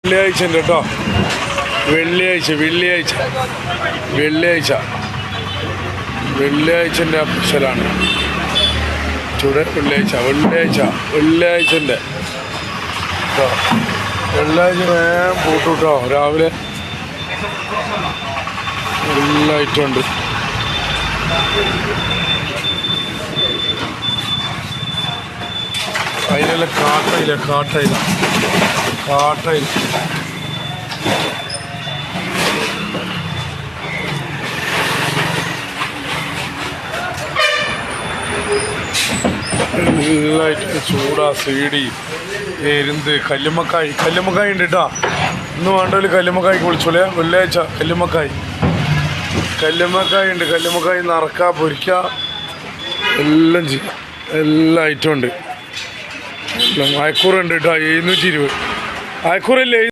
വെള്ളിയാഴ്ച ഉണ്ട് കേട്ടോ. വെള്ളിയാഴ്ചൻ്റെ സ്പെഷ്യലാണ്. വെള്ളിയാഴ്ചൻ്റെ കേട്ടോ. വെള്ളിയാഴ്ച വേഗം പൂട്ടു കേട്ടോ. രാവിലെ എല്ലാ ഐറ്റം ഉണ്ട്. അതിനെല്ലാം കാട്ടയില എല്ലായിട്ട് ചൂടാ. സീഡി, എരുന്ത്, കല്ലുമ്മക്കായ് ഉണ്ട് കേട്ടോ. ഇന്ന് വേണ്ടവര് കല്ലുമ്മക്കായ്ക്ക് വിളിച്ചോളേ. വെള്ളിയാഴ്ച കല്ലുമ്മക്കായ് ഉണ്ട്. കല്ലുമ്മക്കായ് നറക്കുക, പൊരിക്കുക, എല്ലാം ചെയ്യാം. എല്ലാ ഐറ്റം ഉണ്ട്. അയക്കൂറുണ്ട് കേട്ടോ. 720 അയക്കൂറല്ലേ.